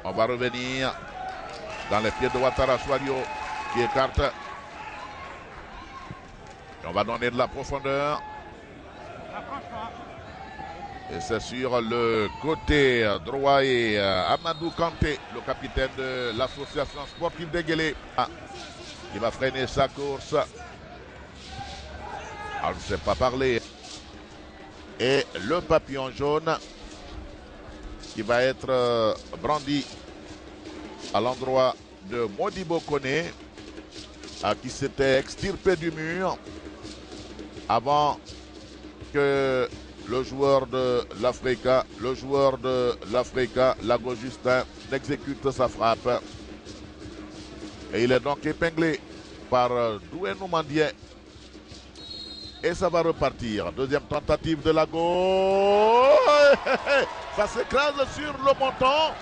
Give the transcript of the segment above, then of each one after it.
On va revenir dans les pieds de Ouattara Souadio qui écarte. Et on va donner de la profondeur. Et c'est sur le côté droit et Amadou Kanté, le capitaine de l'association sportive d'Enguélé, qui va freiner sa course. On ne sait pas parler. Et le papillon jaune qui va être brandi à l'endroit de Modibo Koné, qui s'était extirpé du mur avant que le joueur de l'Africa, Lago Justin, n'exécute sa frappe. Et il est donc épinglé par Douenou Mandié. Et ça va repartir. Deuxième tentative de Lago. Ça s'écrase sur le montant.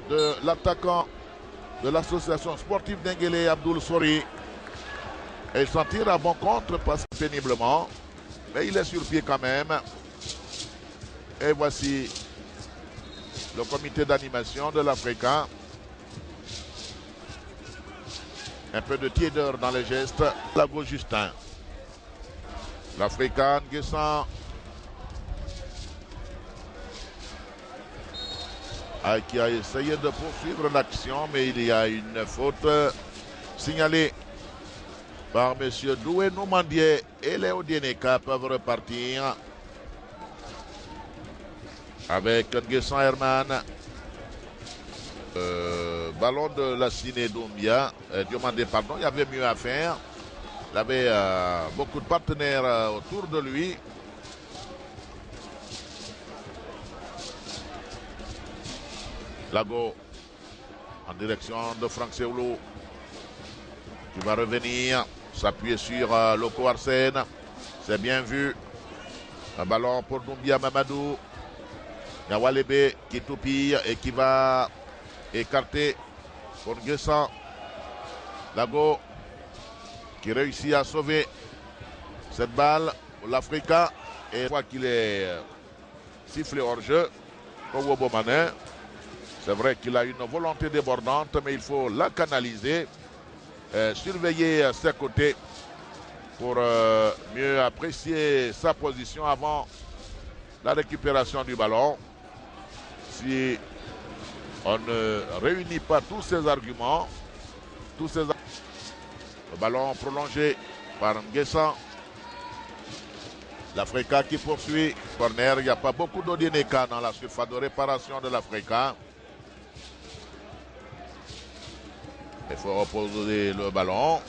De l'attaquant de l'association sportive d'Enguélé, Abdoul Sori. Et il s'en tire à bon compte, passe péniblement. Mais il est sur pied quand même. Et voici le comité d'animation de l'Africa. Un peu de tiédeur dans les gestes. Lago Justin. L'Africain Nguessan. Qui a essayé de poursuivre l'action, mais il y a une faute signalée par M. Douenou Mandié et Léo Dieneka peuvent repartir avec Nguessan Herman. Ballon de la Ciné Doumbia. Diomandé pardon, il y avait mieux à faire. Il avait beaucoup de partenaires autour de lui. Lago en direction de Franck Seoulou qui va revenir, s'appuyer sur Loco Arsène. C'est bien vu. Un ballon pour Doumbia Mamadou. Nyawalebe qui toupille et qui va écarter pour Nguessan. Lago qui réussit à sauver cette balle pour l'Africa. Et fois qu'il est sifflé hors jeu, Kowobo Mané. C'est vrai qu'il a une volonté débordante, mais il faut la canaliser, surveiller ses côtés pour mieux apprécier sa position avant la récupération du ballon. Si on ne réunit pas tous ces arguments, le ballon prolongé par Nguessan. L'Africa qui poursuit. Corner, il n'y a pas beaucoup d'Odieneka dans la surface de réparation de l'Africa. Il faut reposer le ballon.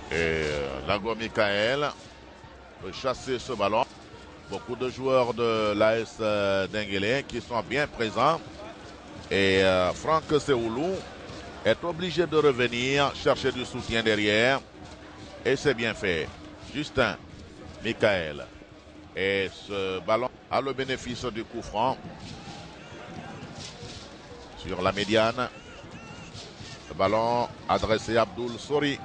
Et Lago Michael peut chasser ce ballon. Beaucoup de joueurs de l'AS d'Enguélé qui sont bien présents. Et Franck Seoulou est obligé de revenir chercher du soutien derrière. Et c'est bien fait. Justin Michael. Et ce ballon a le bénéfice du coup franc sur la médiane. Le ballon adressé à Abdoul Sori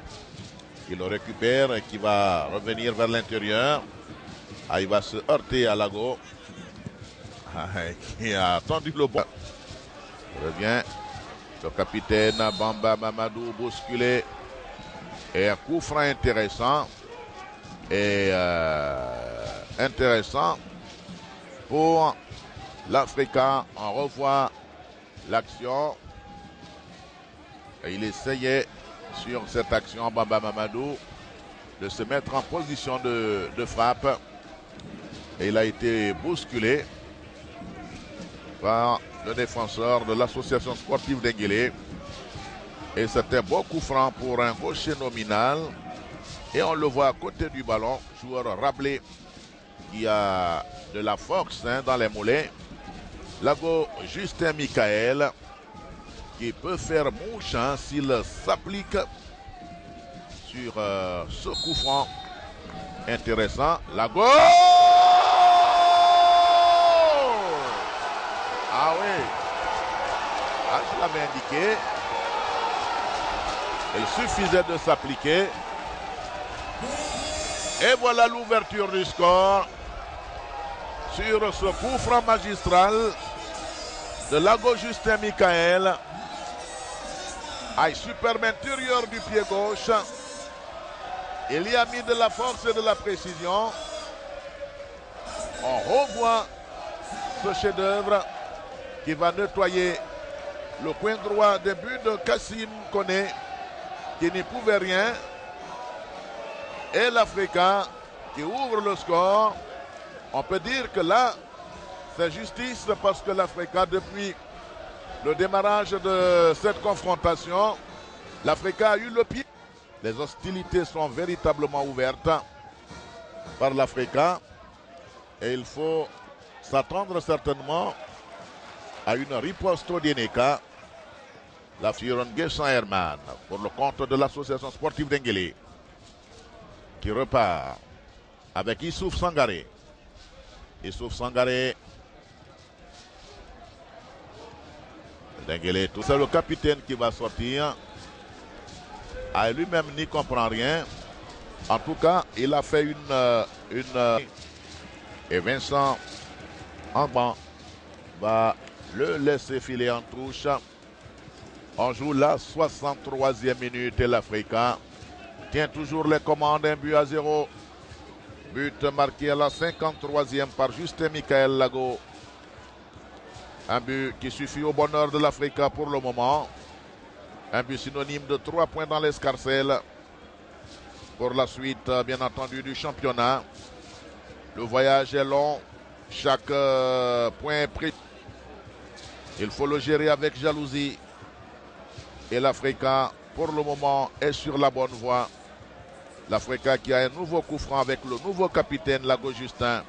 qui le récupère et qui va revenir vers l'intérieur. Il va se heurter à Lago qui a tendu le bon. Revient le capitaine Bamba Mamadou bousculé. Et un coup franc intéressant. Et intéressant pour l'Africain. On revoit l'action. Et il essayait sur cette action, Bamba Mamadou, de se mettre en position de frappe. Et il a été bousculé par le défenseur de l'association sportive d'Enguélé. Et c'était beaucoup franc pour un gaucher nominal. Et on le voit à côté du ballon, joueur Rabelais qui a de la force dans les mollets. Lago Justin Michael qui peut faire mouche s'il s'applique sur ce coup franc intéressant. Lago! Ah oui! Ah, je l'avais indiqué. Il suffisait de s'appliquer. Et voilà l'ouverture du score sur ce coup franc magistral de Lago Justin Michael. Superbe intérieur du pied gauche. Il y a mis de la force et de la précision. On revoit ce chef-d'œuvre qui va nettoyer le coin droit des buts de Kassim Kone, qui n'y pouvait rien. Et l'Africain qui ouvre le score. On peut dire que là, c'est justice parce que l'Africain, depuis le démarrage de cette confrontation, l'Africain a eu le pied. Les hostilités sont véritablement ouvertes par l'Africain et il faut s'attendre certainement à une riposte d'Ineka. La Firongue Saint-Herman pour le compte de l'association sportive d'Enguélé qui repart avec Issouf Sangaré. Issouf Sangaré. D'Enguélé, tout c'est le capitaine qui va sortir. Lui-même n'y comprend rien. En tout cas, il a fait une et Vincent Angban va le laisser filer en touche. On joue la 63e minute et l'Africain tient toujours les commandes, 1-0. But marqué à la 53e par Justin Michael Lago. Un but qui suffit au bonheur de l'Africain pour le moment. Un but synonyme de 3 points dans l'escarcelle pour la suite, bien entendu, du championnat. Le voyage est long. Chaque point est pris. Il faut le gérer avec jalousie. Et l'Africain, pour le moment, est sur la bonne voie. L'Africain qui a un nouveau coup franc avec le nouveau capitaine Lago Justin,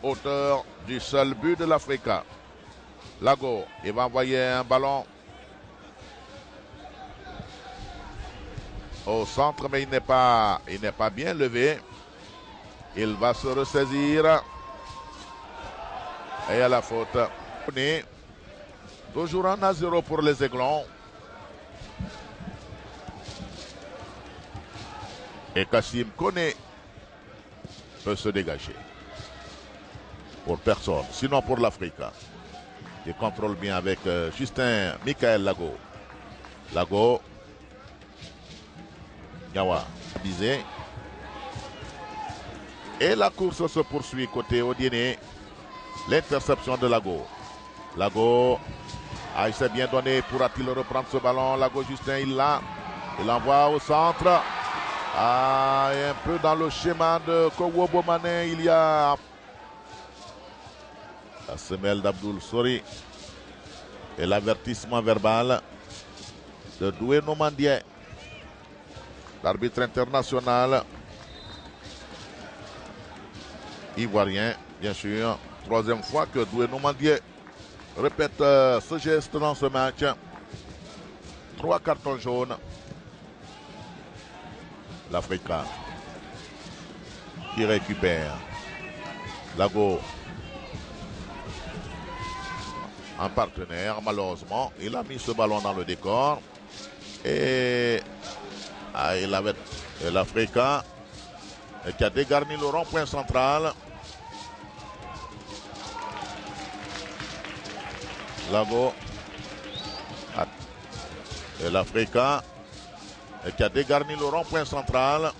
auteur du seul but de l'Africain. Lago, il va envoyer un ballon au centre, mais il n'est pas bien levé. Il va se ressaisir. Et à la faute. Toujours 1-0 pour les Aiglons. Et Kassim Kone peut se dégager. Pour personne, sinon pour l'Africain. Il contrôle bien avec Justin Michael Lago. Lago. Nyawa. Bizé. Et la course se poursuit côté Odiene. L'interception de Lago. Lago. Il s'est bien donné. Pourra-t-il reprendre ce ballon? Lago Justin, il l'a. Il envoie au centre. Et un peu dans le schéma de Kowobo Mané, il y a la semelle d'Abdoul Sori et l'avertissement verbal de Doué Nomandier, l'arbitre international ivoirien, bien sûr. Troisième fois que Doué Nomandier répète ce geste dans ce match. 3 cartons jaunes. L'Africain qui récupère. Lago, un partenaire, malheureusement, il a mis ce ballon dans le décor. Et il avait l'Africain qui a dégarni le rond-point central. Lago et l'Africain qui a dégarni le rond-point central.